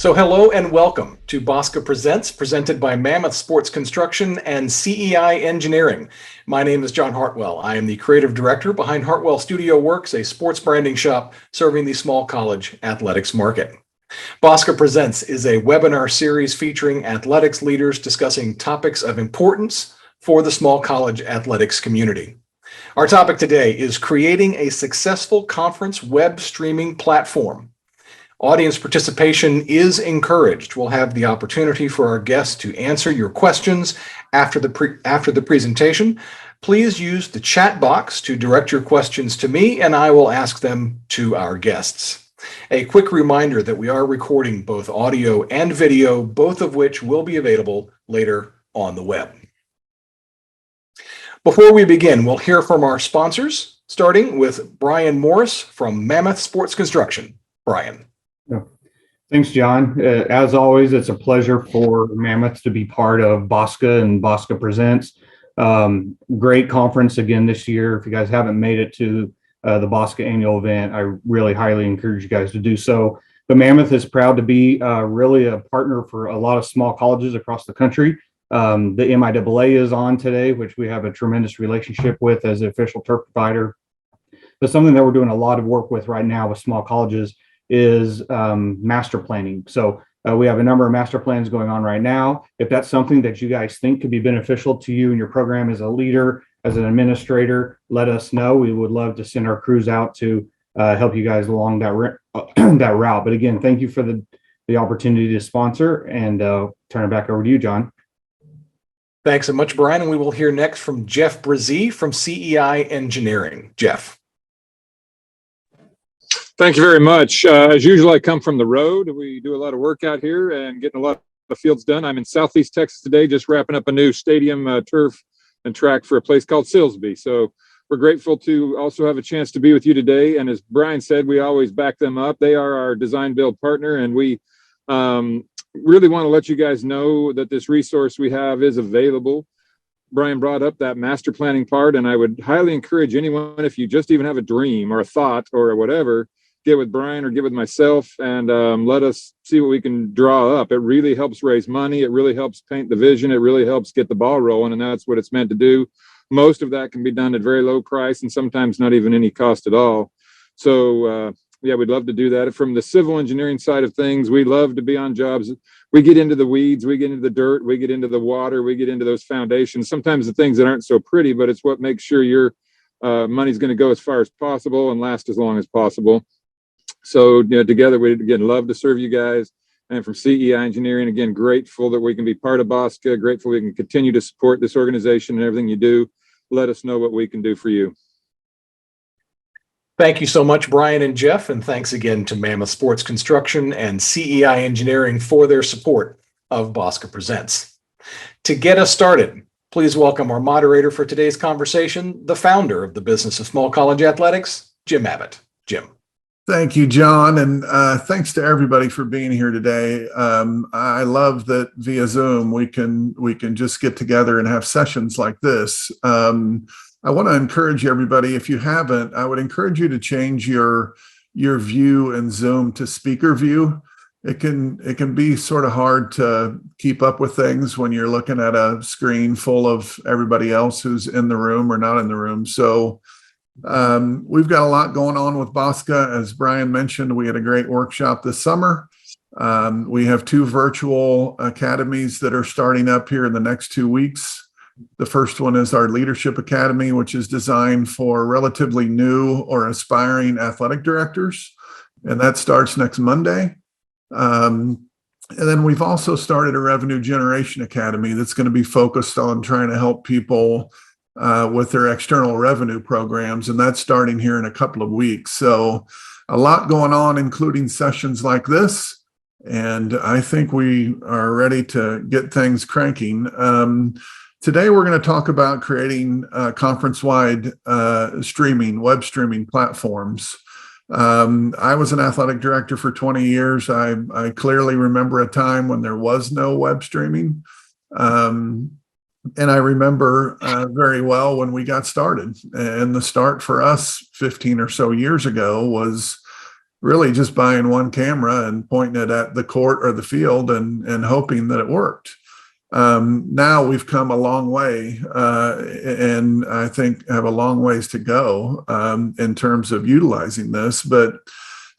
So hello and welcome to BOSCA Presents, presented by Mammoth Sports Construction and Cei Engineering. My name is John Hartwell. I am the creative director behind Hartwell Studio Works, a sports branding shop serving the small college athletics market. BOSCA Presents is a webinar series featuring athletics leaders discussing topics of importance for the small college athletics community. Our topic today is creating a successful conference web streaming platform. Audience participation is encouraged. We'll have the opportunity for our guests to answer your questions after the presentation. Please use the chat box to direct your questions to me, and I will ask them to our guests. A quick reminder that we are recording both audio and video, both of which will be available later on the web. Before we begin, we'll hear from our sponsors, starting with Brian Morris from Mammoth Sports Construction. Brian. Thanks, John. As always, it's a pleasure for Mammoth to be part of BOSCA and BOSCA Presents. Great conference again this year. If you guys haven't made it to the BOSCA annual event, I really highly encourage you guys to do so. But Mammoth is proud to be really a partner for a lot of small colleges across the country. The MIAA is on today, which we have a tremendous relationship with as the official turf provider. But something that we're doing a lot of work with right now with small colleges is master planning. So we have a number of master plans going on right now. If that's something that you guys think could be beneficial to you and your program as a leader, as an administrator, let us know. We would love to send our crews out to help you guys along that route. But again, thank you for the opportunity to sponsor, and turn it back over to you, John. Thanks so much, Brian. And we will hear next from Jeff Brazee from Cei Engineering. Jeff. Thank you very much. As usual, I come from the road. We do a lot of work out here and getting a lot of fields done. I'm in Southeast Texas today, just wrapping up a new stadium, turf and track for a place called Silsbee. So we're grateful to also have a chance to be with you today. And as Brian said, we always back them up. They are our design build partner, and we really want to let you guys know that this resource we have is available. Brian brought up that master planning part, and I would highly encourage anyone, if you just even have a dream or a thought or whatever, get with Brian or get with myself and let us see what we can draw up. It really helps raise money. It really helps paint the vision. It really helps get the ball rolling, and that's what it's meant to do. Most of that can be done at very low price and sometimes not even any cost at all. So yeah, we'd love to do that. From the civil engineering side of things, we love to be on jobs. We get into the weeds, we get into the dirt, we get into the water, we get into those foundations, sometimes the things that aren't so pretty, but it's what makes sure your money's going to go as far as possible and last as long as possible. So, together we again love to serve you guys. And from Cei Engineering, again, grateful that we can be part of BOSCA, grateful we can continue to support this organization and everything you do. Let us know what we can do for you. Thank you so much, Brian and Jeff, and thanks again to Mammoth Sports Construction and Cei Engineering for their support of BOSCA Presents. To get us started, please welcome our moderator for today's conversation, the founder of the Business of Small College Athletics, Jim Abbott. Jim. Thank you, John, and thanks to everybody for being here today. I love that via Zoom we can just get together and have sessions like this. I want to encourage everybody, if you haven't, I would encourage you to change your view in Zoom to speaker view. It can be sort of hard to keep up with things when you're looking at a screen full of everybody else who's in the room or not in the room. So we've got a lot going on with BOSCA. As Brian mentioned, we had a great workshop this summer. We have 2 virtual academies that are starting up here in the next 2 weeks. The first one is our Leadership Academy, which is designed for relatively new or aspiring athletic directors, and that starts next Monday. And then we've also started a Revenue Generation Academy that's going to be focused on trying to help people with their external revenue programs, and that's starting here in a couple of weeks. So a lot going on, including sessions like this, and I think we are ready to get things cranking. Today we're going to talk about creating conference-wide streaming, web streaming platforms. I was an athletic director for 20 years. I clearly remember a time when there was no web streaming. And I remember very well when we got started. And the start for us 15 or so years ago was really just buying one camera and pointing it at the court or the field and hoping that it worked. Now we've come a long way, and I think have a long ways to go in terms of utilizing this. But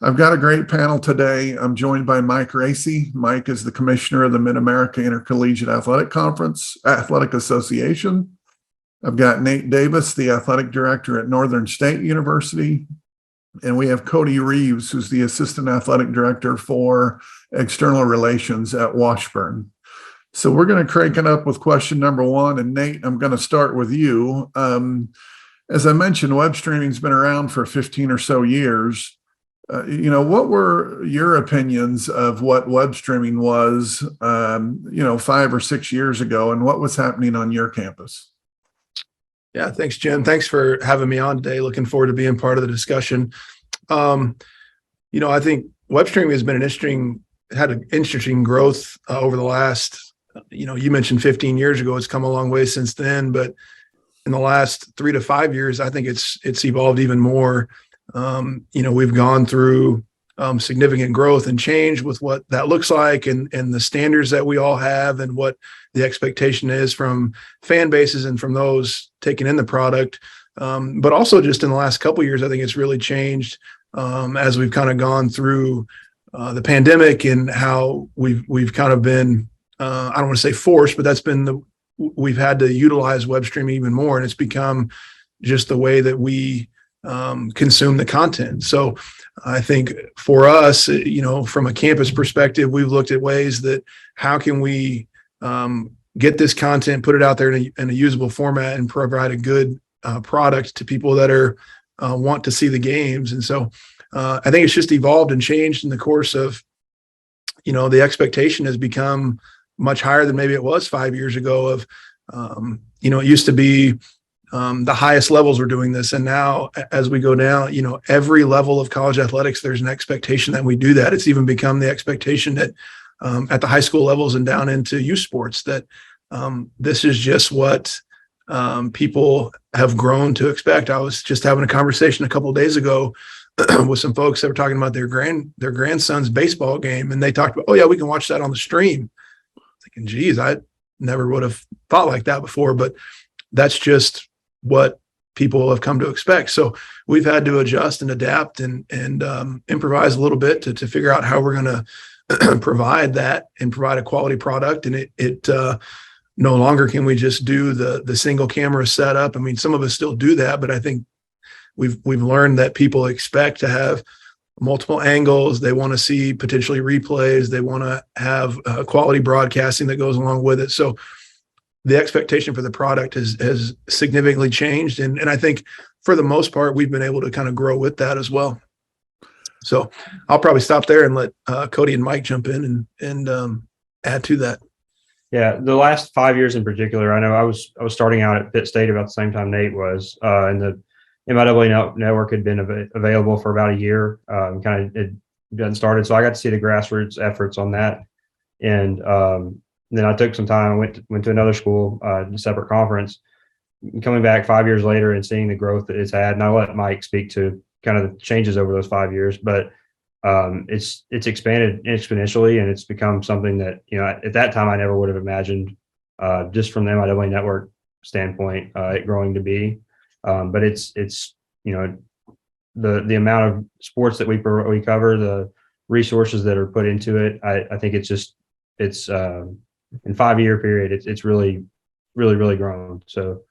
I've got a great panel today. I'm joined by Mike Racy. Mike is the commissioner of the Mid-America Intercollegiate Athletic Association. I've got Nate Davis, the athletic director at Northern State University. And we have Cody Reaves, who's the assistant athletic director for external relations at Washburn. So we're going to crank it up with question number one. And Nate, I'm going to start with you. As I mentioned, web streaming's been around for 15 or so years. What were your opinions of what web streaming was, 5 or 6 years ago, and what was happening on your campus? Yeah, thanks, Jim. Thanks for having me on today. Looking forward to being part of the discussion. I think web streaming has been had an interesting growth over the last, you mentioned 15 years ago. It's come a long way since then, but in the last 3 to 5 years, I think it's evolved even more. We've gone through significant growth and change with what that looks like and the standards that we all have and what the expectation is from fan bases and from those taking in the product. But also just in the last couple of years, I think it's really changed as we've kind of gone through the pandemic and how we've kind of been, I don't want to say forced, but we've had to utilize web streaming even more. And it's become just the way that we consume the content. So I think for us, from a campus perspective, we've looked at ways that how can we get this content, put it out there in a usable format and provide a good product to people that want to see the games. And so I think it's just evolved and changed in the course of, the expectation has become much higher than maybe it was 5 years ago of, it used to be the highest levels were doing this. And now as we go down, every level of college athletics, there's an expectation that we do that. It's even become the expectation that at the high school levels and down into youth sports that this is just what people have grown to expect. I was just having a conversation a couple of days ago with some folks that were talking about their grandson's baseball game. And they talked about, oh yeah, we can watch that on the stream. Thinking, geez, I never would have thought like that before, but that's just what people have come to expect. So we've had to adjust and adapt and improvise a little bit to figure out how we're going to provide that and provide a quality product. And it no longer can we just do the single camera setup. I mean, some of us still do that, but I think we've learned that people expect to have multiple angles. They want to see potentially replays. They want to have quality broadcasting that goes along with it. So the expectation for the product has significantly changed. And I think for the most part, we've been able to kind of grow with that as well. So I'll probably stop there and let Cody and Mike jump in and add to that. Yeah, the last 5 years in particular, I know I was starting out at Pitt State about the same time Nate was, and the MIAA network had been available for about a year, kind of it hadn't started. So I got to see the grassroots efforts on that. And then I took some time, went to another school, a separate conference, coming back 5 years later and seeing the growth that it's had. And I'll let Mike speak to kind of the changes over those 5 years, but it's expanded exponentially, and it's become something that, at that time I never would have imagined, just from the MIAA network standpoint, it growing to be. But it's the amount of sports that we cover, the resources that are put into it. I think it's in 5 year period, it's really, really, really grown. So,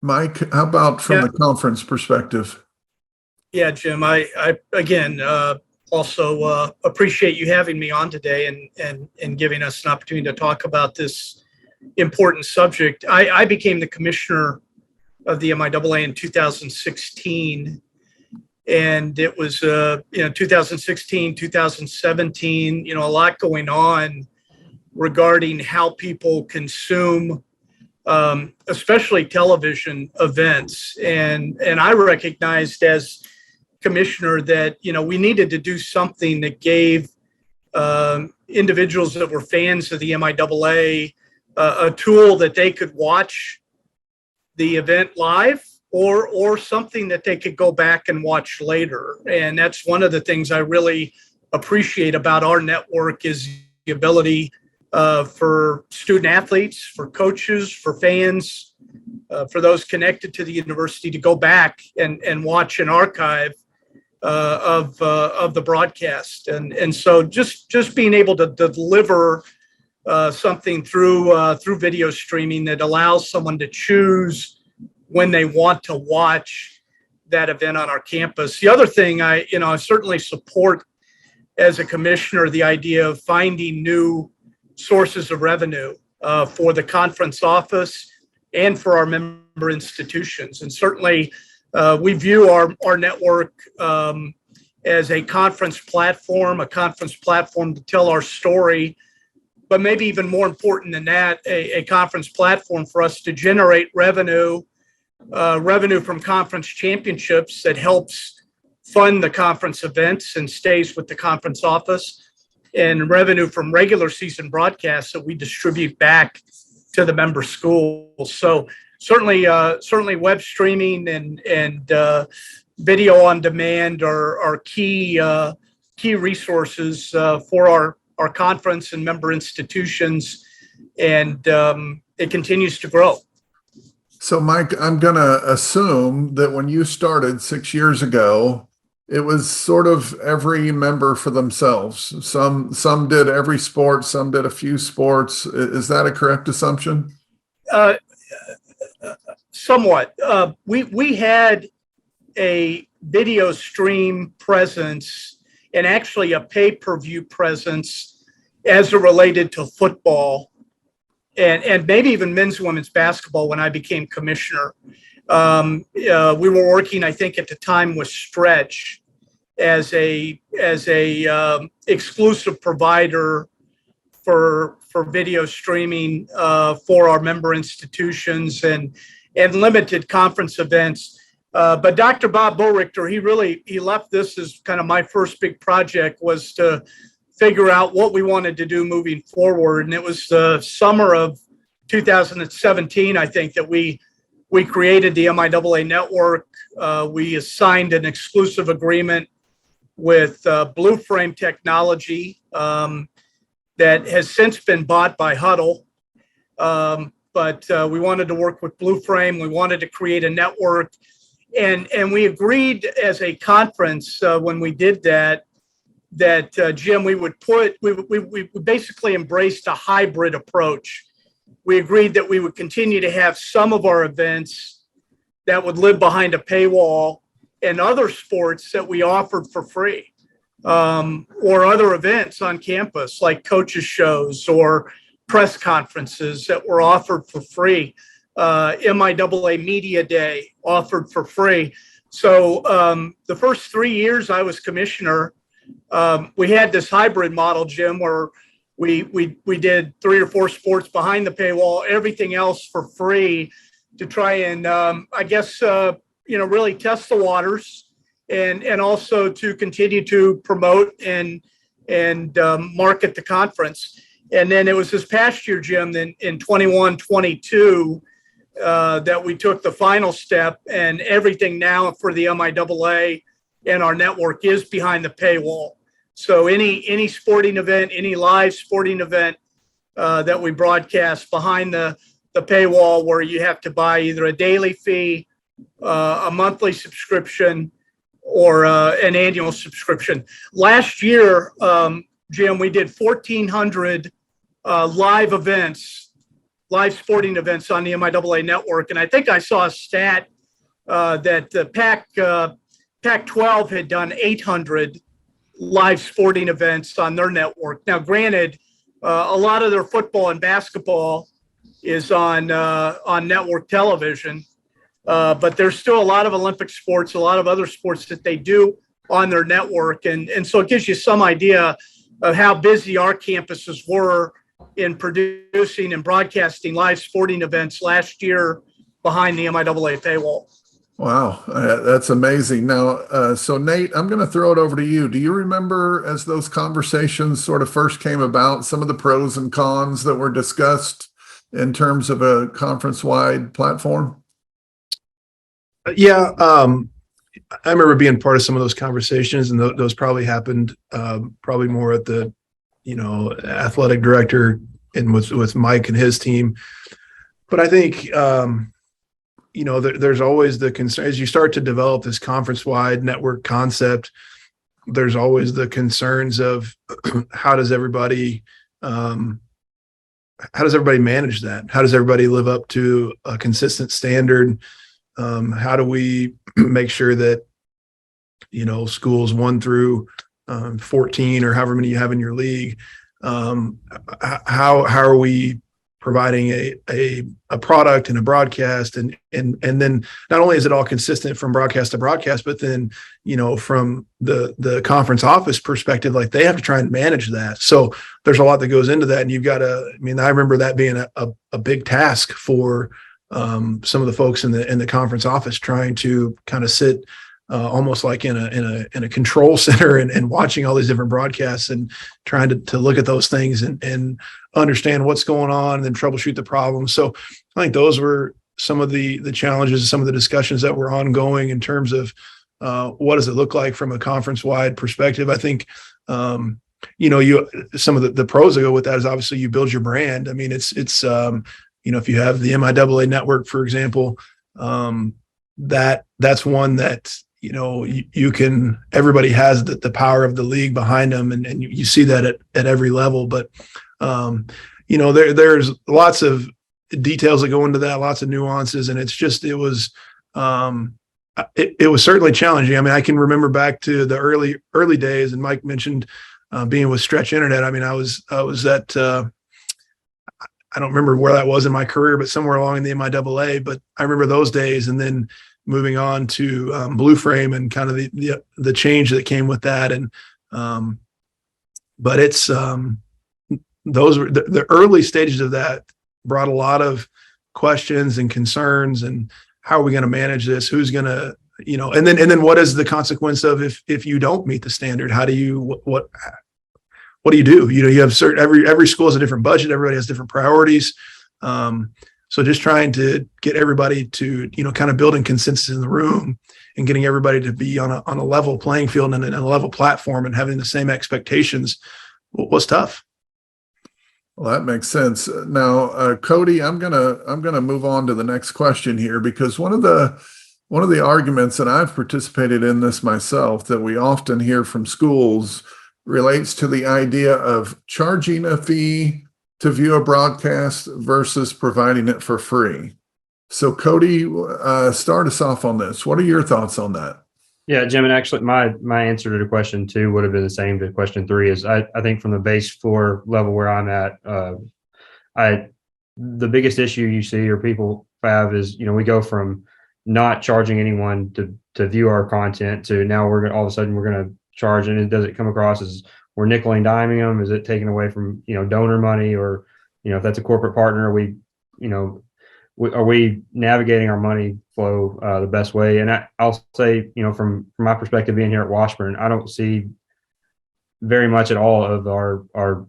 Mike, how about from the conference perspective? Yeah, Jim, I again also appreciate you having me on today and giving us an opportunity to talk about this important subject. I became the commissioner of the MIAA in 2016, and it was 2016, 2017, a lot going on regarding how people consume especially television events. And I recognized as commissioner that, we needed to do something that gave individuals that were fans of the MIAA a tool that they could watch the event live or something that they could go back and watch later. And that's one of the things I really appreciate about our network is the ability for student athletes, for coaches, for fans, for those connected to the university to go back and watch an archive of the broadcast. And so just being able to deliver something through video streaming that allows someone to choose when they want to watch that event on our campus. The other thing I certainly support as a commissioner, the idea of finding new sources of revenue for the conference office and for our member institutions. And certainly we view our network as a conference platform to tell our story, but maybe even more important than that, a conference platform for us to generate revenue from conference championships that helps fund the conference events and stays with the conference office, and revenue from regular season broadcasts that we distribute back to the member schools. So certainly web streaming and video on demand are key resources for our conference and member institutions, and it continues to grow. So, Mike, I'm going to assume that when you started 6 years ago, it was sort of every member for themselves. Some did every sport, some did a few sports. Is that a correct assumption? Somewhat. We had a video stream presence and actually a pay-per-view presence as it related to football and maybe even men's and women's basketball when I became commissioner. We were working, I think, at the time with Stretch as a exclusive provider for video streaming for our member institutions and limited conference events. But Dr. Bob Boerichter, he left this as kind of my first big project, was to figure out what we wanted to do moving forward. And it was the summer of 2017, I think, that we created the MIAA network. We assigned an exclusive agreement with Blue Frame Technology that has since been bought by Huddle. But we wanted to work with Blue Frame. We wanted to create a network. And we agreed as a conference when we did that, Jim, we basically embraced a hybrid approach. We agreed that we would continue to have some of our events that would live behind a paywall and other sports that we offered for free, or other events on campus like coaches shows or press conferences that were offered for free. MIAA Media Day offered for free. So the first 3 years I was commissioner, we had this hybrid model, Jim, where we did 3 or 4 sports behind the paywall, everything else for free, to try and really test the waters and also to continue to promote and market the conference. And then it was this past year, Jim, in 21-22, that we took the final step, and everything now for the MIAA and our network is behind the paywall. So any sporting event, any live sporting event that we broadcast behind the paywall, where you have to buy either a daily fee, a monthly subscription, or an annual subscription. Last year, Jim, we did 1,400 live sporting events on the MIAA network. And I think I saw a stat that the Pac-12 had done 800 live sporting events on their network. Now, granted, a lot of their football and basketball is on network television, but there's still a lot of Olympic sports, a lot of other sports that they do on their network. And so it gives you some idea of how busy our campuses were in producing and broadcasting live sporting events last year behind the MIAA paywall. Wow, that's amazing. Now, so Nate, I'm going to throw it over to you. Do you remember, as those conversations sort of first came about, some of the pros and cons that were discussed in terms of a conference-wide platform? Yeah. I remember being part of some of those conversations, and those probably happened probably more at the, athletic director and with Mike and his team. But I think, there's always the concern as you start to develop this conference-wide network concept. There's always the concerns of how does everybody manage that? How does everybody live up to a consistent standard? How do we make sure that, schools 1 through 14 or however many you have in your league, how are we providing a product and a broadcast, and then not only is it all consistent from broadcast to broadcast, but then from the conference office perspective, like they have to try and manage that. So there's a lot that goes into that, and you've got to. I mean, I remember that being a big task for some of the folks in the conference office, trying to kind of sit almost like in a control center and watching all these different broadcasts and trying to look at those things and understand what's going on and then troubleshoot the problems. So I think those were some of the challenges, some of the discussions that were ongoing in terms of what does it look like from a conference-wide perspective. I think some of the pros that go with that is obviously you build your brand. I mean, it's if you have the MIAA network, for example, that's one that you can, everybody has the power of the league behind them, and you see that at every level. But there's lots of details that go into that, lots of nuances, and it was certainly challenging. I mean, I can remember back to the early days, and Mike mentioned being with Stretch Internet. I mean, I was at I don't remember where that was in my career, but somewhere along in the MIAA. But I remember those days, and then moving on to Blue Frame and kind of the change that came with that. And but it's those were the early stages of that brought a lot of questions and concerns, and how are we going to manage this? Who's going to, and then what is the consequence of if you don't meet the standard? How do you what do you do? You have every school has a different budget. Everybody has different priorities. So just trying to get everybody to, kind of building consensus in the room and getting everybody to be on a level playing field and a level platform and having the same expectations was tough. Well, that makes sense. Now, Cody, I'm gonna move on to the next question here, because one of the arguments, and I've participated in this myself, that we often hear from schools relates to the idea of charging a fee to view a broadcast versus providing it for free. So Cody, start us off on this. What are your thoughts on that? Yeah, Jim, and actually my answer to question 2 would have been the same to question 3. Is I think from the base 4 level where I'm at, the biggest issue you see or people have is, we go from not charging anyone to view our content to now all of a sudden we're going to charge, and does it come across as we're nickel and diming them? Is it taken away from donor money, or if that's a corporate partner, are we navigating our money flow the best way? And I'll say, from my perspective, being here at Washburn, I don't see very much at all of our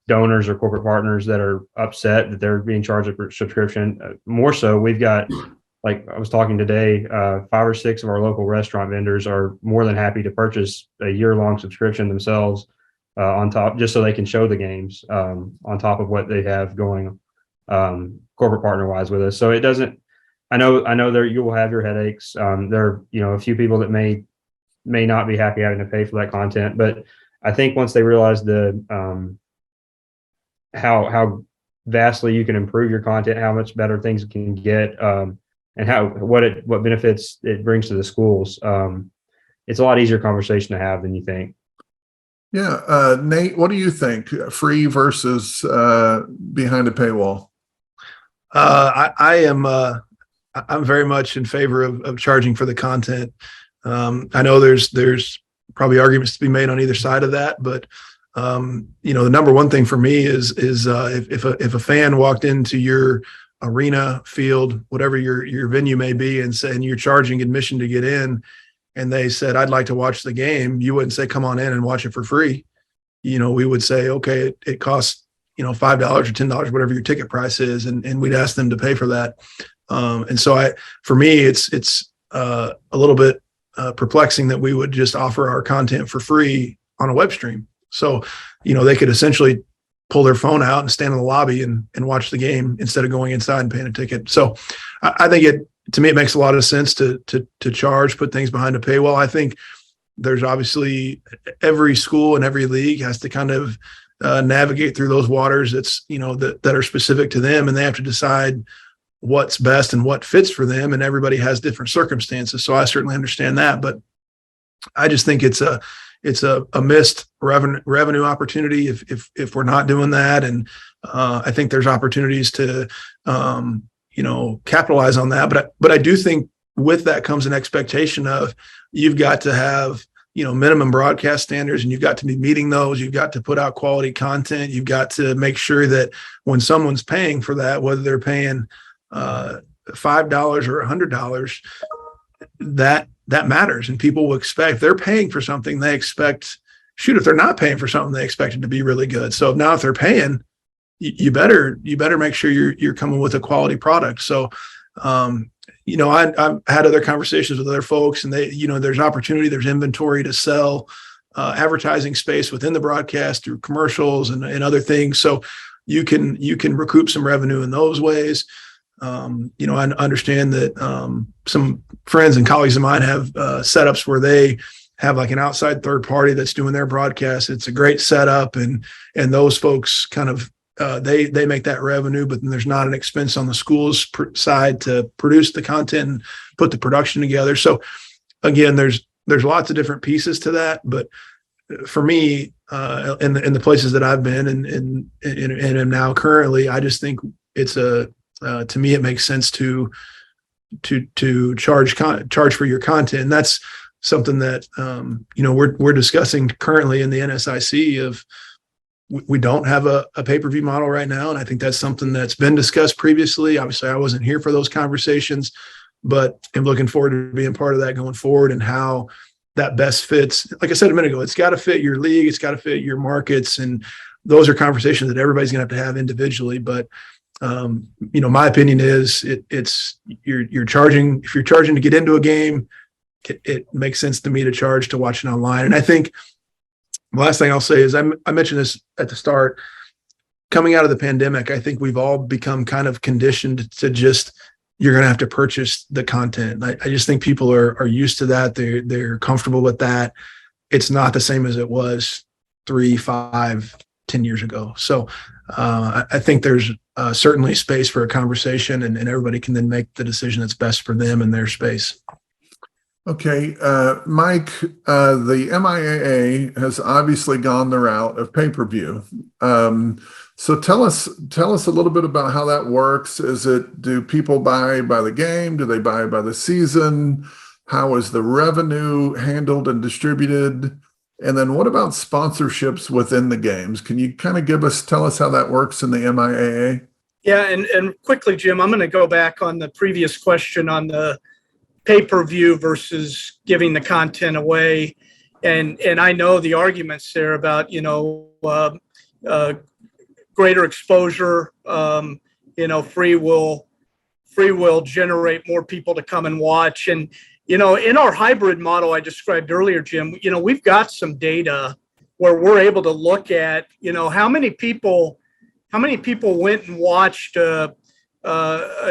donors or corporate partners that are upset that they're being charged a subscription. More so, we've got, like I was talking today, 5 or 6 of our local restaurant vendors are more than happy to purchase a year-long subscription themselves on top, just so they can show the games on top of what they have going corporate partner-wise with us. So it doesn't. I know there you will have your headaches. There are a few people that may not be happy having to pay for that content, but I think once they realize the how vastly you can improve your content, how much better things can get, and what benefits it brings to the schools, it's a lot easier conversation to have than you think. Yeah, Nate, what do you think? Free versus behind a paywall? I'm very much in favor of charging for the content. I know there's probably arguments to be made on either side of that, but the number one thing for me is if a fan walked into your arena, field, whatever your venue may be, and you're charging admission to get in, and they said, I'd like to watch the game, you wouldn't say, come on in and watch it for free. We would say, okay, it costs, $5 or $10, whatever your ticket price is. And we'd ask them to pay for that. And so for me, it's a little bit perplexing that we would just offer our content for free on a web stream. So, they could essentially pull their phone out and stand in the lobby and watch the game instead of going inside and paying a ticket. So I think to me, it makes a lot of sense to charge, put things behind a paywall. I think there's obviously every school and every league has to kind of navigate through those waters that are specific to them, and they have to decide what's best and what fits for them. And everybody has different circumstances. So I certainly understand that, but I just think it's a missed revenue opportunity if we're not doing that. And I think there's opportunities to, capitalize on that. But I do think with that comes an expectation of you've got to have, minimum broadcast standards, and you've got to be meeting those. You've got to put out quality content. You've got to make sure that when someone's paying for that, whether they're paying $5 or $100, that matters. And people will expect, if they're paying for something, they expect, if they're not paying for something, they expect it to be really good. So now if they're paying, you better make sure you're coming with a quality product. So, I've had other conversations with other folks, and there's opportunity, there's inventory to sell advertising space within the broadcast through commercials and other things. So you can recoup some revenue in those ways. I understand that some friends and colleagues of mine have setups where they have like an outside third party that's doing their broadcast. It's a great setup, and those folks kind of they make that revenue, but then there's not an expense on the school's side to produce the content and put the production together. So again, there's lots of different pieces to that, but for me, in the places that I've been and am now currently, I just think it's to me, it makes sense to charge for your content. And that's something that, we're discussing currently in the NSIC of, we don't have a pay-per-view model right now. And I think that's something that's been discussed previously. Obviously I wasn't here for those conversations, but I'm looking forward to being part of that going forward, and how that best fits. Like I said a minute ago, it's got to fit your league. It's got to fit your markets. And those are conversations that everybody's going to have individually. But, my opinion is you're charging, if you're charging to get into a game, it makes sense to me to charge to watch it online. And I think the last thing I'll say is I mentioned this at the start, coming out of the pandemic, I think we've all become kind of conditioned to just, you're going to have to purchase the content. I just think people are used to that. They're comfortable with that. It's not the same as it was 3, 5, 10 years ago. So I think there's certainly space for a conversation, and everybody can then make the decision that's best for them and their space. Okay, Mike, the MIAA has obviously gone the route of pay-per-view. So tell us a little bit about how that works. Do people buy by the game? Do they buy by the season? How is the revenue handled and distributed? And then what about sponsorships within the games? Can you kind of tell us how that works in the MIAA? Yeah, and quickly, Jim, I'm going to go back on the previous question on the pay-per-view versus giving the content away. And I know the arguments there about, greater exposure, free will generate more people to come and watch. And, in our hybrid model I described earlier, Jim, we've got some data where we're able to look at, how many people went and watched a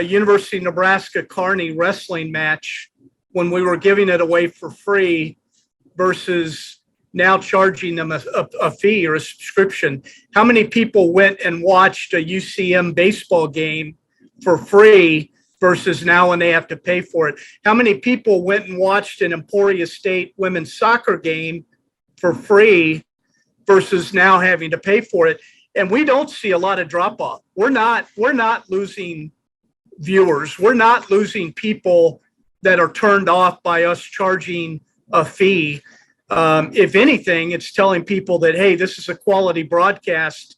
University of Nebraska Kearney wrestling match when we were giving it away for free versus now charging them a fee or a subscription. How many people went and watched a UCM baseball game for free versus now when they have to pay for it? How many people went and watched an Emporia State women's soccer game for free versus now having to pay for it? And we don't see a lot of drop off. We're not losing viewers. We're not losing people that are turned off by us charging a fee. If anything, it's telling people that, hey, this is a quality broadcast.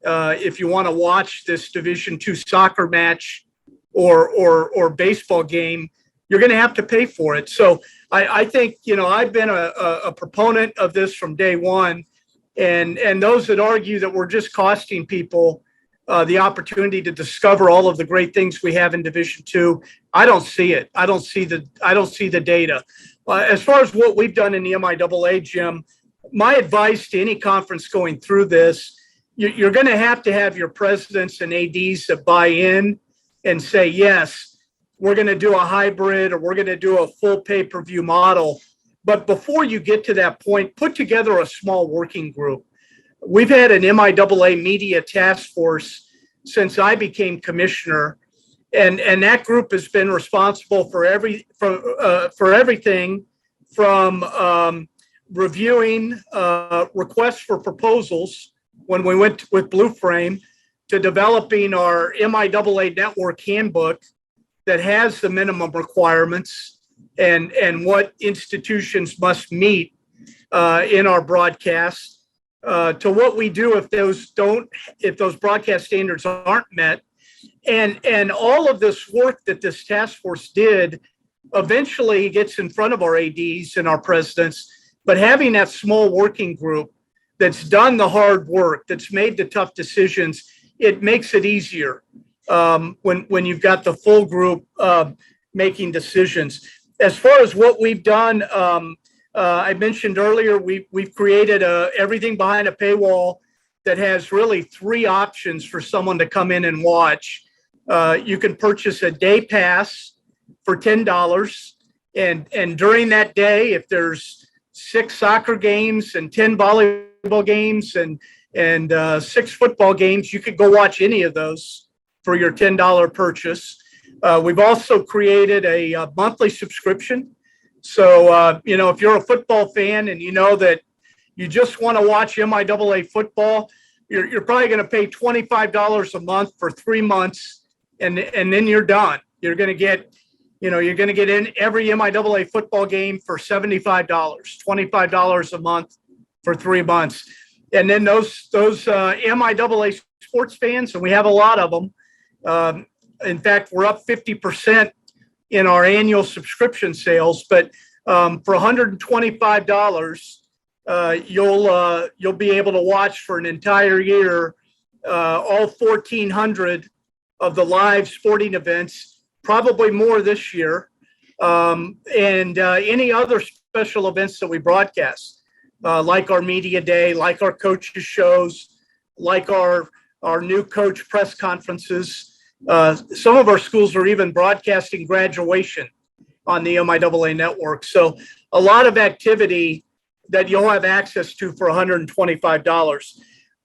If you want to watch this Division II soccer match or baseball game, you're going to have to pay for it. So I think, I've been a proponent of this from day one. And those that argue that we're just costing people, the opportunity to discover all of the great things we have in Division II. I don't see it. I don't see the data. As far as what we've done in the MIAA, Jim, my advice to any conference going through this, you're going to have your presidents and ADs that buy in and say, yes, we're going to do a hybrid or we're going to do a full pay-per-view model. But before you get to that point, put together a small working group. We've had an MIAA media task force since I became commissioner, and that group has been responsible for everything from reviewing requests for proposals when we went with Blue Frame to developing our MIAA network handbook that has the minimum requirements and what institutions must meet in our broadcasts. To what we do if those broadcast standards aren't met, and all of this work that this task force did eventually gets in front of our ADs and our presidents. But having that small working group that's done the hard work, that's made the tough decisions, it makes it easier when you've got the full group making decisions. As far as what we've done. I mentioned earlier, we've created everything behind a paywall that has really 3 options for someone to come in and watch. You can purchase a day pass for $10. And during that day, if there's 6 soccer games and 10 volleyball games and 6 football games, you could go watch any of those for your $10 purchase. We've also created a monthly subscription. So, if you're a football fan and you know that you just want to watch MIAA football, you're probably going to pay $25 a month for 3 months, and then you're done. You're going to get in every MIAA football game for $75, $25 a month for 3 months. And then those MIAA sports fans, and we have a lot of them. In fact, we're up 50% in our annual subscription sales, but for $125, you'll be able to watch for an entire year all 1,400 of the live sporting events, probably more this year, and any other special events that we broadcast, like our media day, like our coaches shows, like our new coach press conferences. Some of our schools are even broadcasting graduation on the MIAA network. So a lot of activity that you'll have access to for $125.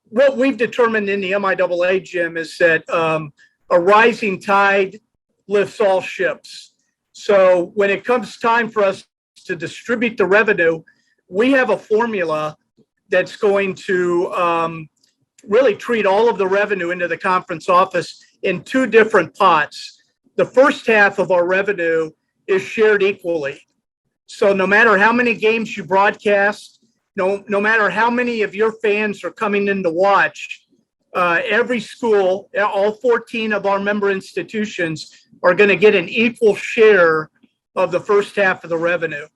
What we've determined in the MIAA, Jim, is that a rising tide lifts all ships. So when it comes time for us to distribute the revenue, we have a formula that's going to really treat all of the revenue into the conference office in 2 different pots. The first half of our revenue is shared equally. So no matter how many games you broadcast, no matter how many of your fans are coming in to watch, every school, all 14 of our member institutions are going to get an equal share of the first half of the revenue.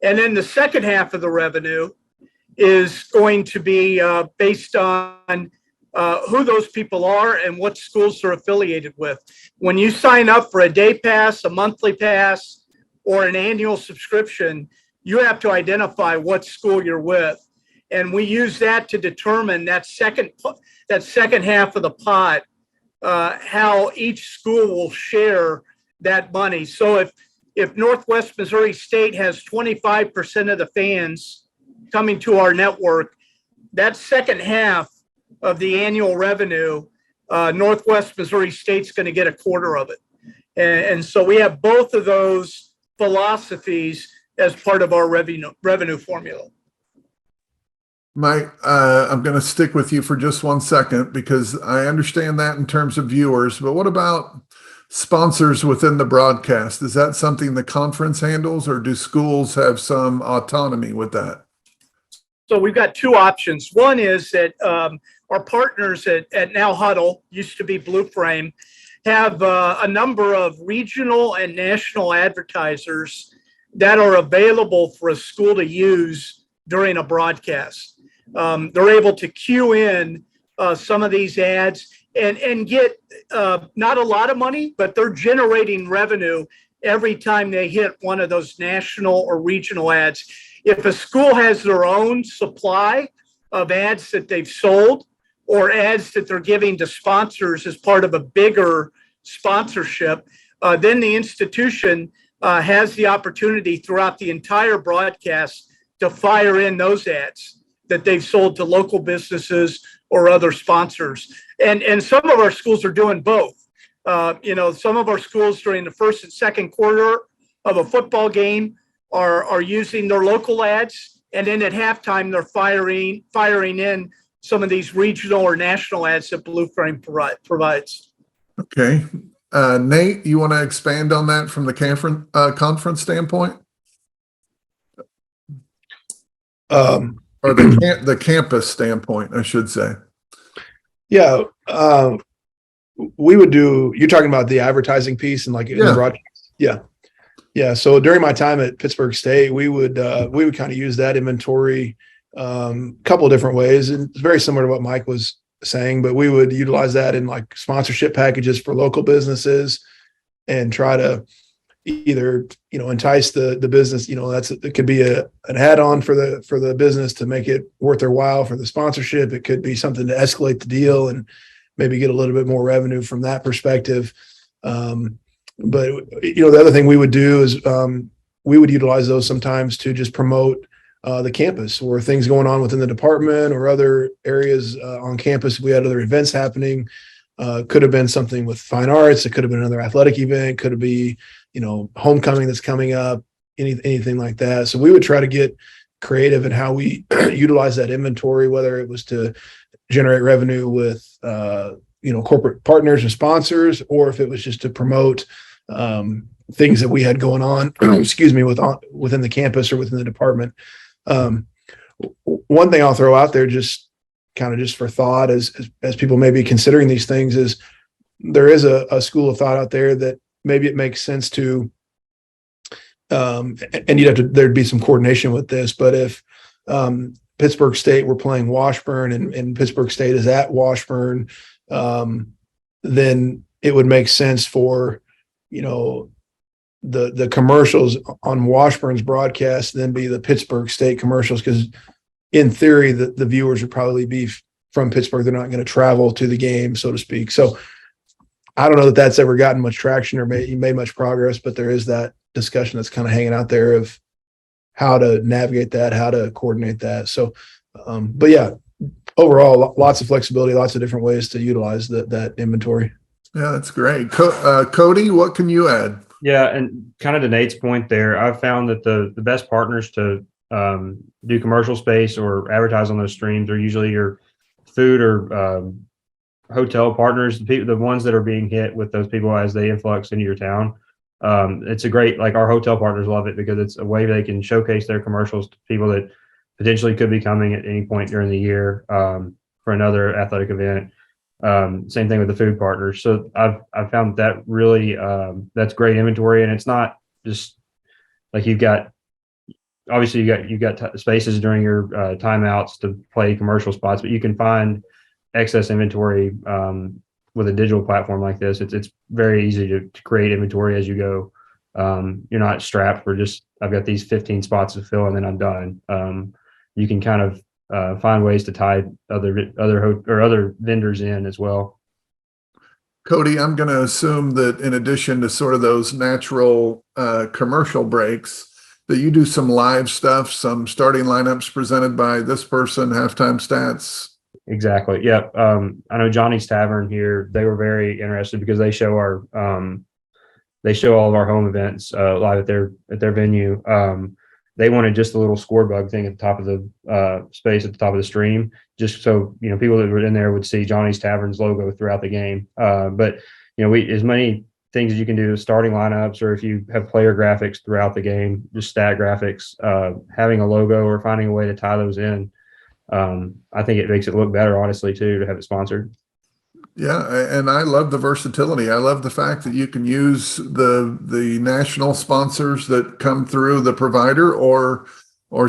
And then the second half of the revenue is going to be based on who those people are and what schools they're affiliated with. When you sign up for a day pass, a monthly pass, or an annual subscription, you have to identify what school you're with. And we use that to determine that second half of the pot, how each school will share that money. So if Northwest Missouri State has 25% of the fans coming to our network, that second half of the annual revenue, Northwest Missouri State's going to get a quarter of it. And so we have both of those philosophies as part of our revenue formula. Mike, I'm going to stick with you for just 1 second because I understand that in terms of viewers, but what about sponsors within the broadcast? Is that something the conference handles, or do schools have some autonomy with that? So we've got 2 options. One is that our partners at Now Huddle, used to be Blue Frame, have a number of regional and national advertisers that are available for a school to use during a broadcast. They're able to cue in some of these ads, and get not a lot of money, but they're generating revenue every time they hit one of those national or regional ads. If a school has their own supply of ads that they've sold or ads that they're giving to sponsors as part of a bigger sponsorship, then the institution has the opportunity throughout the entire broadcast to fire in those ads that they've sold to local businesses or other sponsors. And some of our schools are doing both. Some of our schools during the first and second quarter of a football game are using their local ads. And then at halftime, they're firing in some of these regional or national ads that Blue Frame provides. Okay. Nate, you want to expand on that from the conference standpoint? Or the campus standpoint, I should say. Yeah. We would do, you're talking about the advertising piece and like in the broadcast. Yeah. Yeah. So during my time at Pittsburgh State, we would kind of use that inventory a couple of different ways. And it's very similar to what Mike was saying, but we would utilize that in like sponsorship packages for local businesses and try to either, entice the business, it could be an add-on for the business to make it worth their while for the sponsorship. It could be something to escalate the deal and maybe get a little bit more revenue from that perspective. But the other thing we would do is we would utilize those sometimes to just promote the campus or things going on within the department or other areas on campus. We had other events happening. Could have been something with fine arts. It could have been another athletic event. Could it be, homecoming that's coming up, anything like that. So we would try to get creative in how we utilize that inventory, whether it was to generate revenue with, corporate partners and sponsors, or if it was just to promote things that we had going on, within the campus or within the department. One thing I'll throw out there, just for thought, as people may be considering these things, is there is a school of thought out there that maybe it makes sense to, and there'd be some coordination with this, but if Pittsburgh State were playing Washburn and Pittsburgh State is at Washburn, then it would make sense for, the commercials on Washburn's broadcast then be the Pittsburgh State commercials, because in theory the viewers would probably be from Pittsburgh. They're not going to travel to the game, so to speak. So I don't know that that's ever gotten much traction or made much progress, but there is that discussion that's kind of hanging out there of how to navigate that, how to coordinate that. So, but yeah, overall, lots of flexibility, lots of different ways to utilize that inventory. Yeah, that's great. Cody, what can you add? Yeah, and kind of to Nate's point there, I've found that the best partners to do commercial space or advertise on those streams are usually your food or hotel partners, the ones that are being hit with those people as they influx into your town. It's a great, like our hotel partners love it because it's a way they can showcase their commercials to people that potentially could be coming at any point during the year for another athletic event. Same thing with the food partners. So I've found that really that's great inventory, and it's not just like you've got spaces during your timeouts to play commercial spots, but you can find excess inventory with a digital platform like this. It's very easy to create inventory as you go. You're not strapped for just, I've got these 15 spots to fill and then I'm done. You can kind of find ways to tie other vendors in as well. Cody, I'm going to assume that in addition to sort of those natural commercial breaks, that you do some live stuff, some starting lineups presented by this person, halftime stats. Exactly. Yep. I know Johnny's Tavern here, they were very interested because they show all of our home events live at their venue. They wanted just a little score bug thing at the top of the space at the top of the stream, just so people that were in there would see Johnny's Tavern's logo throughout the game. But as many things as you can do, starting lineups, or if you have player graphics throughout the game, just stat graphics, having a logo or finding a way to tie those in. I think it makes it look better, honestly, too, to have it sponsored. Yeah, and I love the versatility. I love the fact that you can use the national sponsors that come through the provider or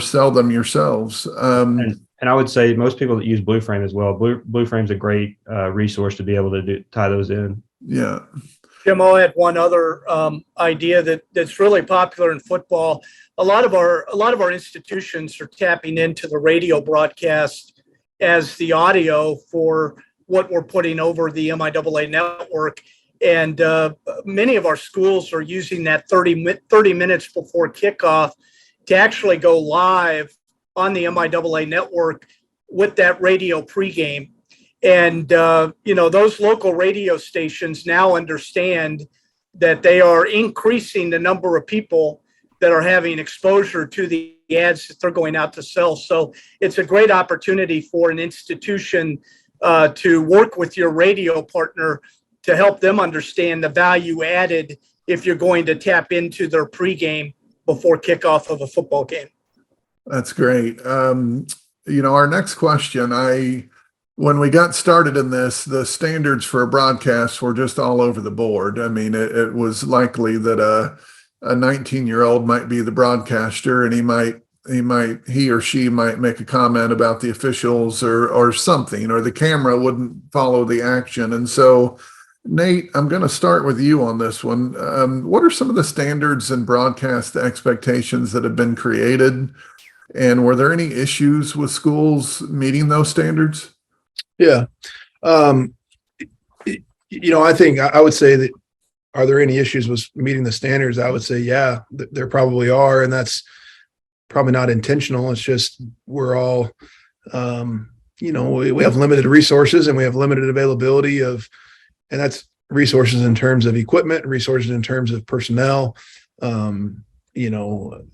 sell them yourselves. And I would say most people that use Blue Frame as well. Blue Frame's a great resource to be able to tie those in. Yeah. Jim, I'll add one other idea that's really popular in football. A lot of our institutions are tapping into the radio broadcast as the audio for what we're putting over the MIAA network. And many of our schools are using that 30 minutes before kickoff to actually go live on the MIAA network with that radio pregame. And, those local radio stations now understand that they are increasing the number of people that are having exposure to the ads that they're going out to sell. So it's a great opportunity for an institution to work with your radio partner to help them understand the value added if you're going to tap into their pregame before kickoff of a football game. That's great. Our next question, when we got started in this, the standards for a broadcast were just all over the board. I mean, it was likely that a 19-year-old might be the broadcaster, and he or she might make a comment about the officials or something, or the camera wouldn't follow the action. And so, Nate, I'm going to start with you on this one. What are some of the standards and broadcast expectations that have been created? And were there any issues with schools meeting those standards? Yeah. I think I would say that, are there any issues with meeting the standards? I would say, yeah, there probably are. And that's probably not intentional. It's just, we're all, we have limited resources and we have limited availability and that's resources in terms of equipment, resources in terms of personnel, and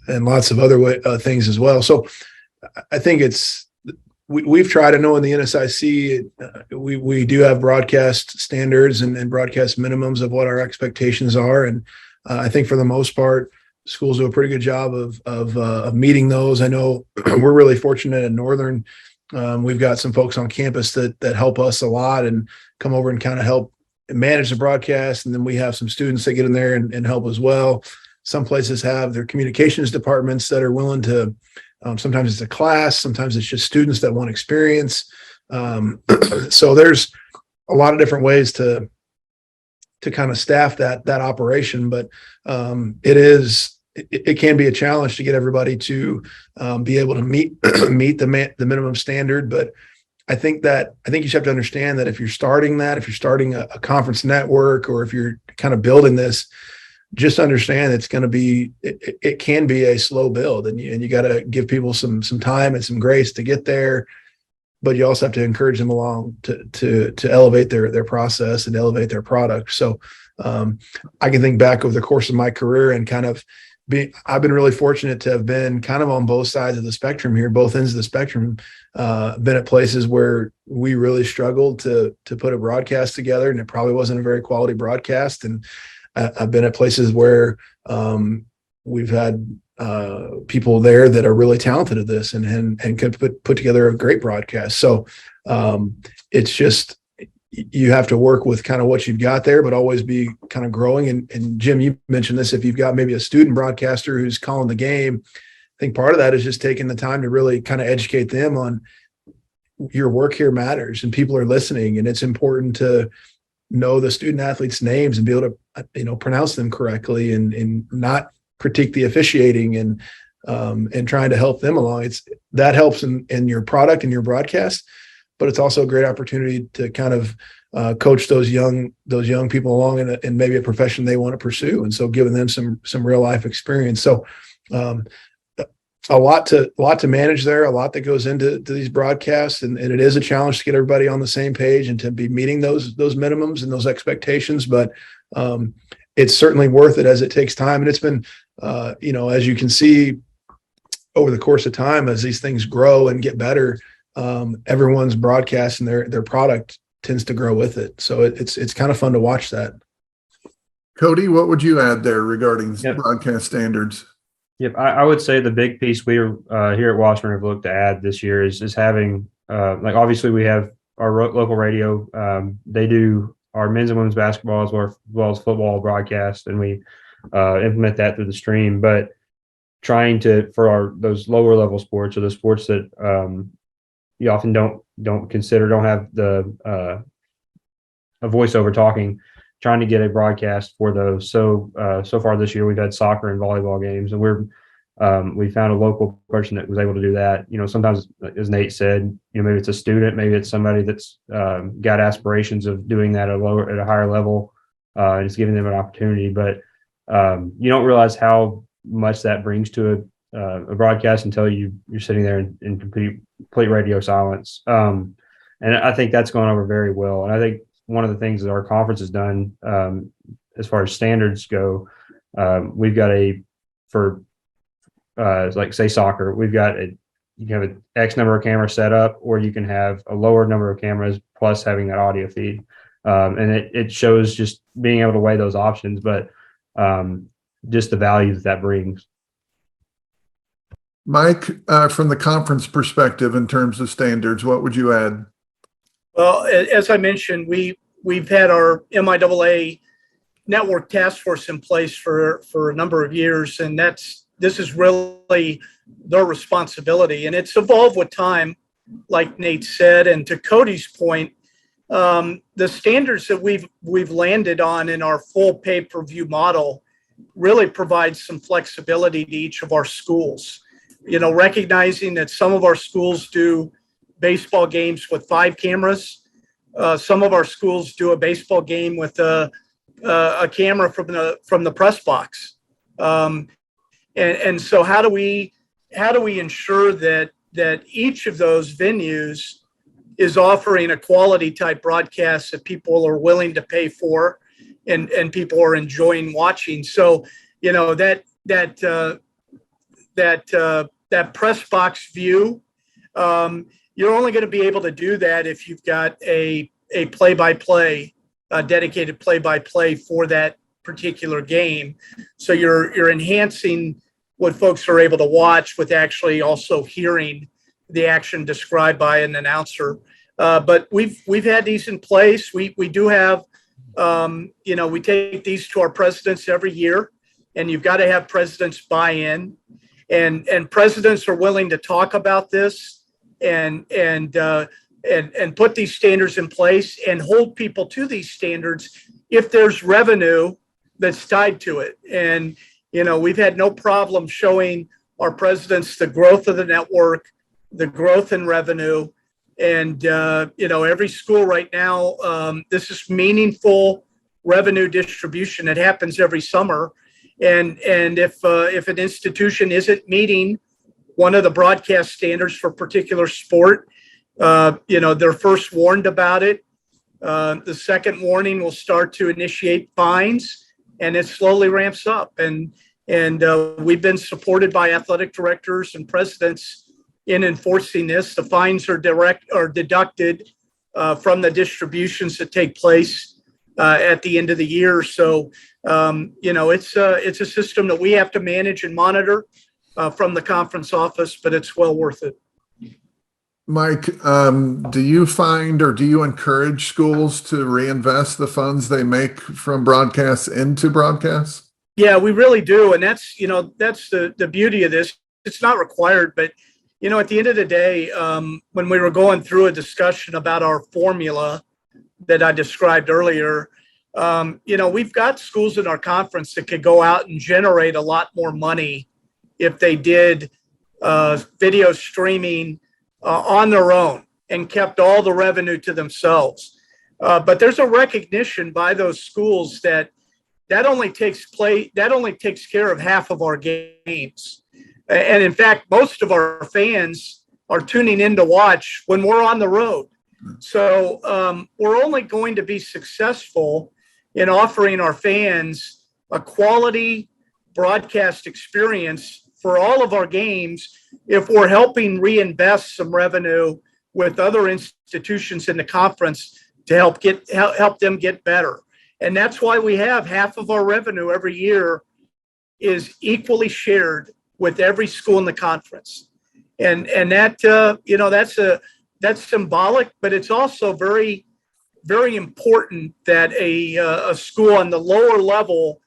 lots of other things as well. So I think we've tried to know in the NSIC, we do have broadcast standards and broadcast minimums of what our expectations are. And I think for the most part, schools do a pretty good job of meeting those. I know we're really fortunate in Northern. We've got some folks on campus that help us a lot and come over and kind of help manage the broadcast. And then we have some students that get in there and help as well. Some places have their communications departments that are willing to, sometimes it's a class, sometimes it's just students that want experience. So there's a lot of different ways to kind of staff that operation, but it can be a challenge to get everybody to be able to meet the minimum standard. But I think you should have to understand that if you're starting a conference network, or if you're kind of building this, just understand it can be a slow build, and you got to give people some time and some grace to get there. But you also have to encourage them along to elevate their process and elevate their product. So I can think back over the course of my career and I've been really fortunate to have been kind of on both sides of the spectrum here, both ends of the spectrum. Been at places where we really struggled to put a broadcast together, and it probably wasn't a very quality broadcast. And I've been at places where we've had people there that are really talented at this and can put together a great broadcast. So it's just, you have to work with kind of what you've got there, but always be kind of growing. And Jim, you mentioned this, if you've got maybe a student broadcaster who's calling the game, I think part of that is just taking the time to really kind of educate them on your work here matters and people are listening. And it's important to know the student athletes' names and be able to, pronounce them correctly and not critique the officiating and trying to help them along. That helps in your product and your broadcast, but it's also a great opportunity to kind of coach those young people along in maybe a profession they want to pursue. And so giving them some real life experience. So a lot to manage there, a lot that goes into these broadcasts, and it is a challenge to get everybody on the same page and to be meeting those minimums and those expectations. But it's certainly worth it as it takes time. And it's been, as you can see over the course of time, as these things grow and get better, everyone's broadcast and their product tends to grow with it. So it's kind of fun to watch that. Cody, what would you add there regarding broadcast standards? Yep, I would say the big piece we are here at Washburn have looked to add this year is having obviously we have our local radio. They do our men's and women's basketball as well as football broadcast, and we implement that through the stream. But trying to, for those lower level sports, or the sports that you often don't have the a voiceover talking, trying to get a broadcast for those. So far this year we've had soccer and volleyball games, and we found a local person that was able to do that. Sometimes, as Nate said, maybe it's a student, maybe it's somebody that's got aspirations of doing that at a higher level, and it's giving them an opportunity. But you don't realize how much that brings to a broadcast until you're sitting there in complete radio silence. And I think that's going over very well. And I think one of the things that our conference has done, as far as standards go, we've got like say soccer, you can have an X number of cameras set up, or you can have a lower number of cameras plus having that audio feed. And it shows just being able to weigh those options, but just the value that brings. Mike, from the conference perspective, in terms of standards, what would you add? Well, as I mentioned, we've had our MIAA network task force in place for a number of years, and this is really their responsibility, and it's evolved with time, like Nate said. And to Cody's point, the standards that we've landed on in our full pay-per-view model really provides some flexibility to each of our schools. Recognizing that some of our schools do baseball games with 5 cameras. Some of our schools do a baseball game with a camera from the press box. And so how do we ensure that each of those venues is offering a quality type broadcast that people are willing to pay for and people are enjoying watching? So, that press box view, you're only going to be able to do that if you've got a play-by-play, dedicated play-by-play for that particular game. So you're enhancing what folks are able to watch with actually also hearing the action described by an announcer. But we've had these in place. We do have, we take these to our presidents every year, and you've got to have presidents buy in, and presidents are willing to talk about this and put these standards in place and hold people to these standards if there's revenue that's tied to it. And, we've had no problem showing our presidents the growth of the network, the growth in revenue. And, every school right now, this is meaningful revenue distribution. It happens every summer. And if an institution isn't meeting one of the broadcast standards for a particular sport, they're first warned about it. The second warning will start to initiate fines, and it slowly ramps up. And we've been supported by athletic directors and presidents in enforcing this. The fines are deducted from the distributions that take place at the end of the year. So, it's a system that we have to manage and monitor from the conference office, but it's well worth it. Mike, do you find or do you encourage schools to reinvest the funds they make from broadcasts into broadcasts? Yeah, we really do. And that's the beauty of this. It's not required, but, at the end of the day, when we were going through a discussion about our formula that I described earlier, we've got schools in our conference that could go out and generate a lot more money if they did video streaming on their own and kept all the revenue to themselves. But there's a recognition by those schools that only takes care of half of our games. And in fact, most of our fans are tuning in to watch when we're on the road. So we're only going to be successful in offering our fans a quality broadcast experience for all of our games if we're helping reinvest some revenue with other institutions in the conference to help them get better. And that's why we have half of our revenue every year is equally shared with every school in the conference. And that, that's symbolic, but it's also very, very important that a school on the lower level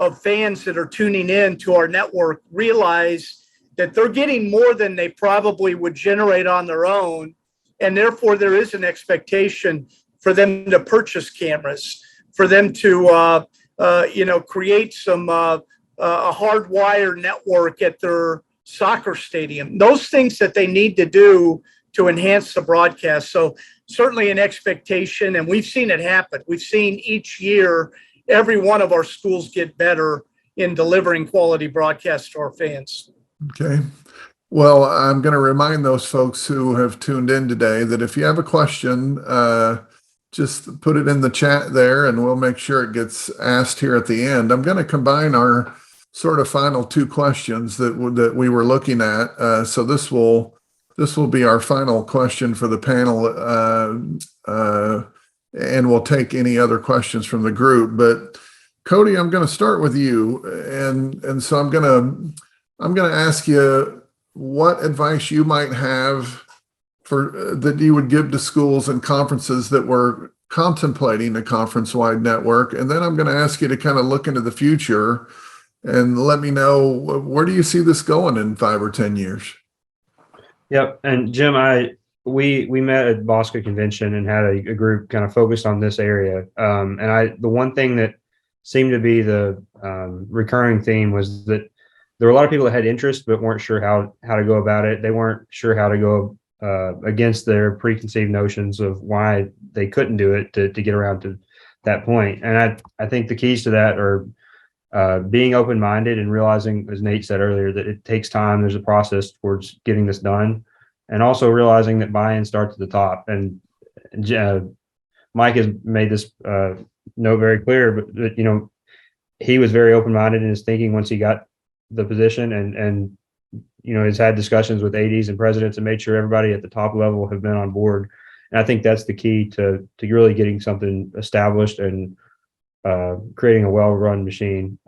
of fans that are tuning in to our network realize that they're getting more than they probably would generate on their own And therefore, there is an expectation for them to purchase cameras, for them to, create some a hardwire network at their soccer stadium. Those things that they need to do to enhance the broadcast. So certainly an expectation, and we've seen it happen. We've seen each year every one of our schools get better in delivering quality broadcasts to our fans. Okay. Well, I'm going to remind those folks who have tuned in today that if you have a question, just put it in the chat there and we'll make sure it gets asked here at the end. I'm going to combine our sort of final two questions that we were looking at. So this will be our final question for the panel, and we'll take any other questions from the group. But Cody, I'm going to start with you, and so I'm going to ask you what advice you might have that you would give to schools and conferences that were contemplating a conference-wide network, and then I'm going to ask you to kind of look into the future and let me know, where do you see this going in 5 or 10 years? Yep. And Jim, we met at BOSCA convention and had a group kind of focused on this area. The one thing that seemed to be the recurring theme was that there were a lot of people that had interest but weren't sure how to go about it. They weren't sure how to go against their preconceived notions of why they couldn't do it to get around to that point. And I think the keys to that are being open-minded and realizing, as Nate said earlier, that it takes time. There's a process towards getting this done, and also realizing that buy-in starts at the top. And Mike has made this note very clear, but he was very open-minded in his thinking once he got the position, and has had discussions with ADs and presidents and made sure everybody at the top level have been on board. And I think that's the key to really getting something established and creating a well-run machine.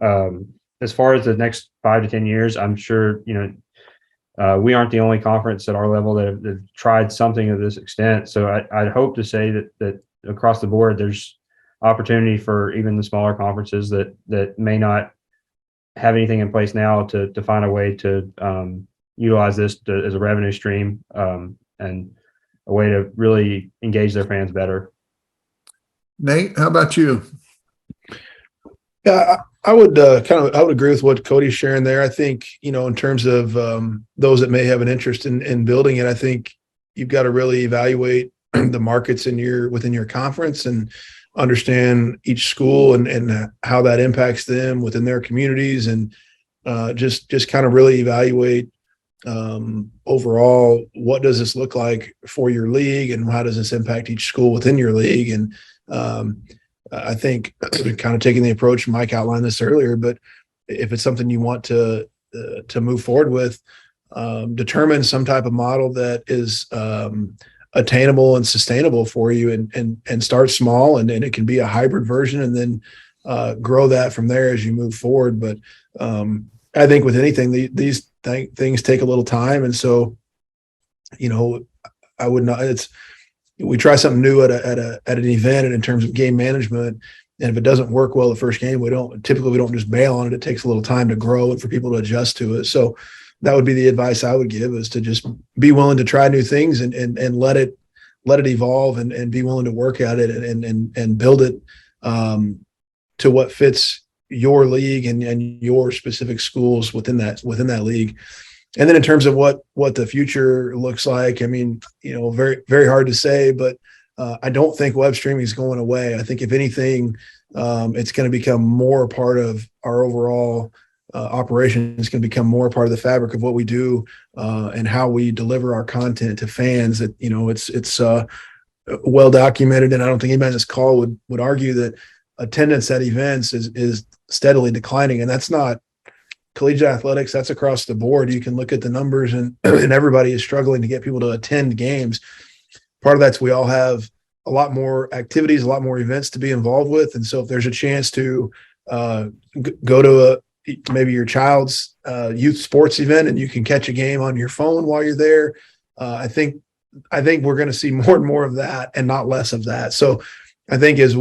As far as the next 5 to 10 years, I'm sure, we aren't the only conference at our level that have tried something of this extent. So I'd hope to say that across the board, there's opportunity for even the smaller conferences that may not have anything in place now to find a way to utilize this as a revenue stream and a way to really engage their fans better. Nate, how about you? Yeah, I would agree with what Cody's sharing there. I think, in terms of those that may have an interest in building it, I think you've got to really evaluate the markets within your conference and understand each school and how that impacts them within their communities, and just kind of really evaluate overall, what does this look like for your league and how does this impact each school within your league. And I think kind of taking the approach, Mike outlined this earlier, but if it's something you want to move forward with, determine some type of model that is attainable and sustainable for you, and start small, and it can be a hybrid version, and then grow that from there as you move forward. But I think with anything, these things take a little time, and so I would not. We try something new at an event, and in terms of game management, and if it doesn't work well the first game, we don't just bail on it. It takes a little time to grow and for people to adjust to it. So that would be the advice I would give, is to just be willing to try new things and let it evolve, and be willing to work at it and build it to what fits your league and your specific schools within that league. And then in terms of what the future looks like, I mean, very, very hard to say, but I don't think web streaming is going away. I think if anything, it's going to become more a part of our overall operation. It's going to become more part of the fabric of what we do and how we deliver our content to fans. That it's well documented, and I don't think anybody on this call would argue that attendance at events is steadily declining, and that's not collegiate athletics. That's across the board. You can look at the numbers, and everybody is struggling to get people to attend games. Part of that's we all have a lot more activities, a lot more events to be involved with, and so if there's a chance to go to maybe your child's youth sports event, and you can catch a game on your phone while you're there, I think we're going to see more and more of that, and not less of that. So I think as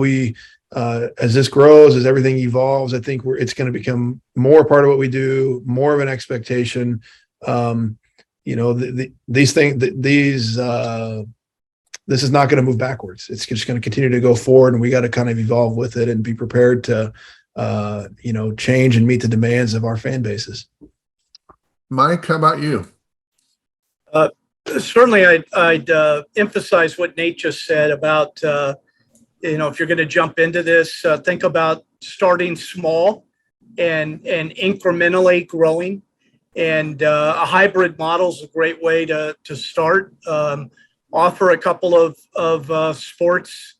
this grows, as everything evolves, I think it's going to become more a part of what we do, more of an expectation. These this is not going to move backwards. It's just going to continue to go forward, and we got to kind of evolve with it and be prepared to, change and meet the demands of our fan bases. Mike, how about you? Certainly, I'd emphasize what Nate just said about, if you're going to jump into this, think about starting small and incrementally growing. And a hybrid model is a great way to start. Offer a couple of sports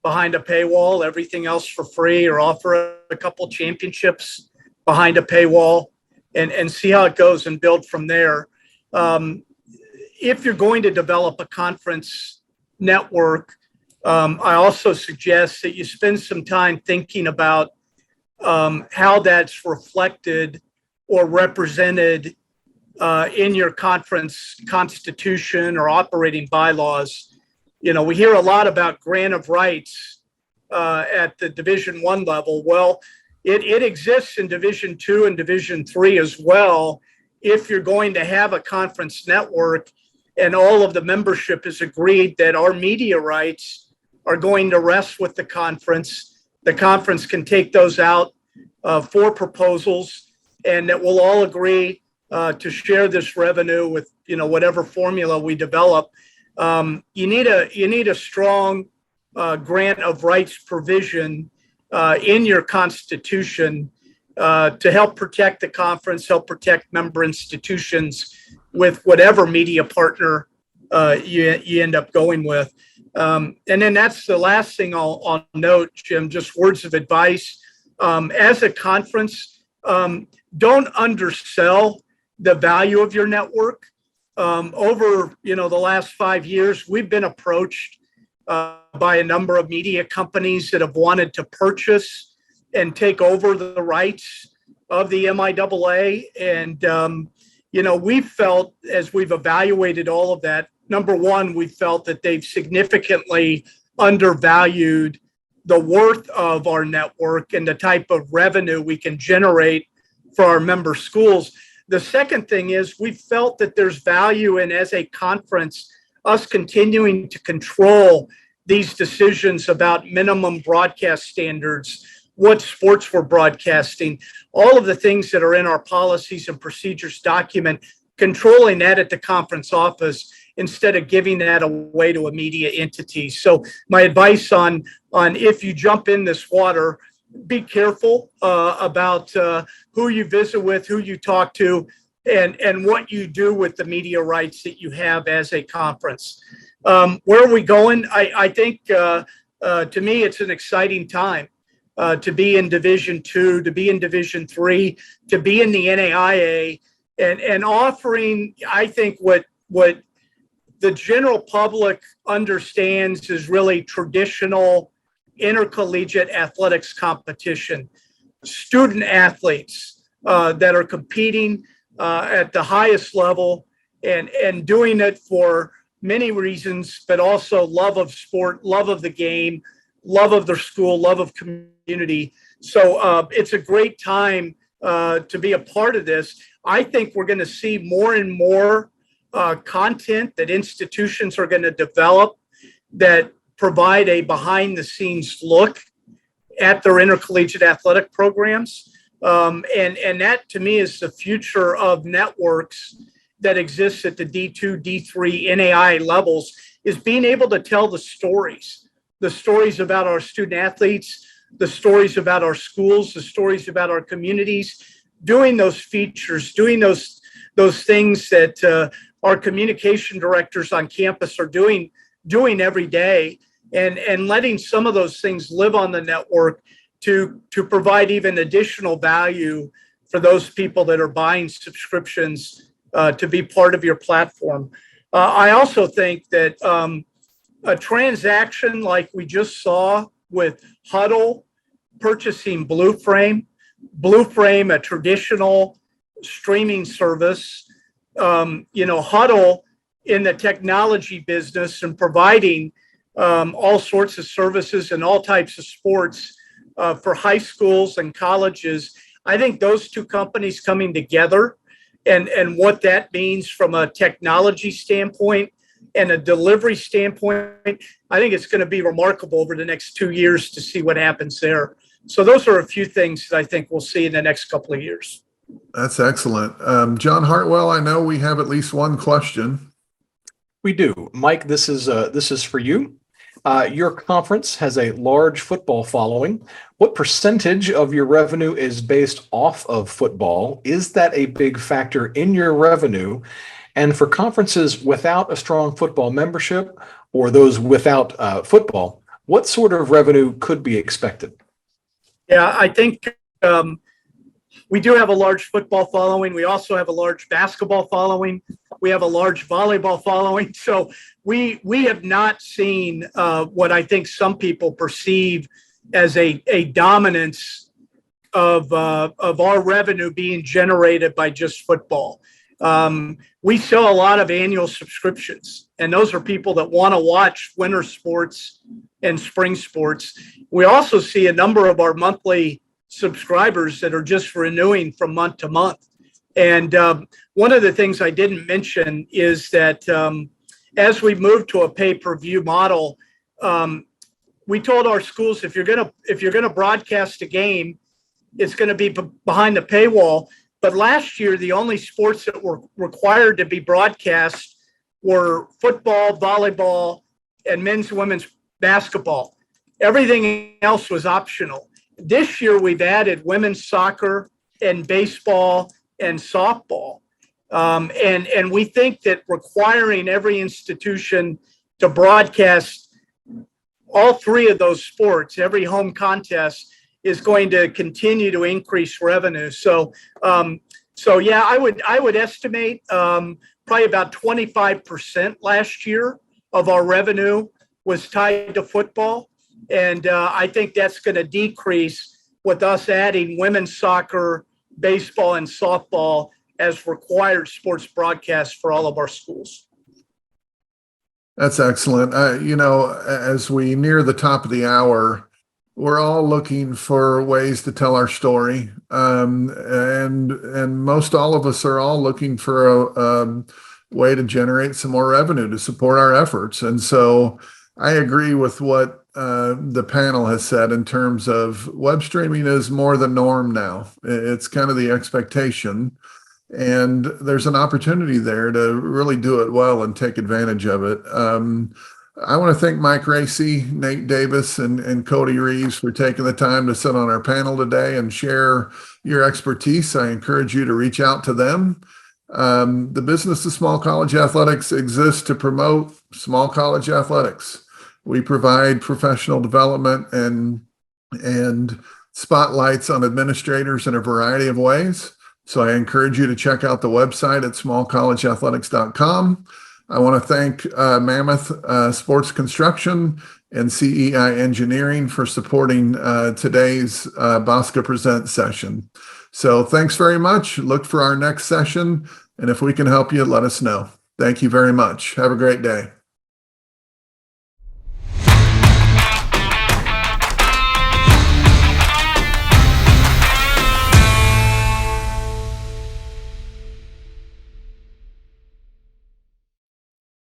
behind a paywall, everything else for free, or offer a couple championships behind a paywall, and see how it goes and build from there. If you're going to develop a conference network, I also suggest that you spend some time thinking about how that's reflected or represented in your conference constitution or operating bylaws. We hear a lot about grant of rights at the Division I level. Well, it exists in Division II and Division III as well. If you're going to have a conference network and all of the membership is agreed that our media rights are going to rest with the conference can take those out for proposals, and that we'll all agree to share this revenue with whatever formula we develop. You need a strong grant of rights provision in your constitution to help protect the conference, help protect member institutions with whatever media partner you end up going with. And then that's the last thing I'll note, Jim, just words of advice. As a conference, don't undersell the value of your network. Over the last 5 years, we've been approached by a number of media companies that have wanted to purchase and take over the rights of the MIAA. And we've felt, as we've evaluated all of that, number one, we felt that they've significantly undervalued the worth of our network and the type of revenue we can generate for our member schools. The second thing is we felt that there's value in, as a conference, us continuing to control these decisions about minimum broadcast standards, what sports we're broadcasting, all of the things that are in our policies and procedures document, controlling that at the conference office instead of giving that away to a media entity. So my advice on if you jump in this water, be careful about who you visit with, who you talk to, and what you do with the media rights that you have as a conference. Where are we going? I think, to me, it's an exciting time to be in Division II, to be in Division III, to be in the NAIA, and offering, I think, what the general public understands is really traditional intercollegiate athletics competition. Student athletes that are competing at the highest level and doing it for many reasons, but also love of sport, love of the game, love of their school, love of community. So it's a great time to be a part of this. I think we're going to see more and more content that institutions are going to develop that provide a behind the scenes look at their intercollegiate athletic programs. And that, to me, is the future of networks that exists at the D2, D3, NAI levels, is being able to tell the stories about our student athletes, the stories about our schools, the stories about our communities, doing those features, doing those things that our communication directors on campus are doing every day, and letting some of those things live on the network to provide even additional value for those people that are buying subscriptions to be part of your platform. I also think that a transaction like we just saw with Huddle purchasing Blueframe, a traditional streaming service, Huddle in the technology business and providing all sorts of services and all types of sports for high schools and colleges. I think those two companies coming together and what that means from a technology standpoint and a delivery standpoint, I think it's going to be remarkable over the next 2 years to see what happens there. So those are a few things that I think we'll see in the next couple of years. That's excellent. John Hartwell, I know we have at least one question. We do. Mike, this is for you. Your conference has a large football following. What percentage of your revenue is based off of football? Is that a big factor in your revenue? And for conferences without a strong football membership or those without football, what sort of revenue could be expected? Yeah, I think we do have a large football following. We also have a large basketball following. We have a large volleyball following. So we have not seen what I think some people perceive as a dominance of our revenue being generated by just football. We sell a lot of annual subscriptions, and those are people that want to watch winter sports and spring sports. We also see a number of our monthly subscribers that are just renewing from month to month. And one of the things I didn't mention is that as we move to a pay-per-view model, we told our schools if you're gonna broadcast a game, it's going to be behind the paywall. But last year, the only sports that were required to be broadcast were football, volleyball, and men's and women's basketball. Everything else was optional. This year, we've added women's soccer and baseball and softball. And we think that requiring every institution to broadcast all three of those sports, every home contest, is going to continue to increase revenue. So yeah, I would estimate probably about 25% last year of our revenue was tied to football. And I think that's going to decrease with us adding women's soccer, baseball, and softball as required sports broadcasts for all of our schools. That's excellent. As we near the top of the hour, we're all looking for ways to tell our story. And most all of us are all looking for a way to generate some more revenue to support our efforts. And so I agree with what the panel has said in terms of web streaming is more the norm now. It's kind of the expectation. And there's an opportunity there to really do it well and take advantage of it. I want to thank Mike Racy, Nate Davis, and Cody Reaves for taking the time to sit on our panel today and share your expertise. I encourage you to reach out to them. The business of small college athletics exists to promote small college athletics. We provide professional development and spotlights on administrators in a variety of ways. So I encourage you to check out the website at smallcollegeathletics.com. I want to thank Mammoth Sports Construction and Cei Engineering for supporting today's BOSCA Present session. So thanks very much. Look for our next session. And if we can help you, let us know. Thank you very much. Have a great day.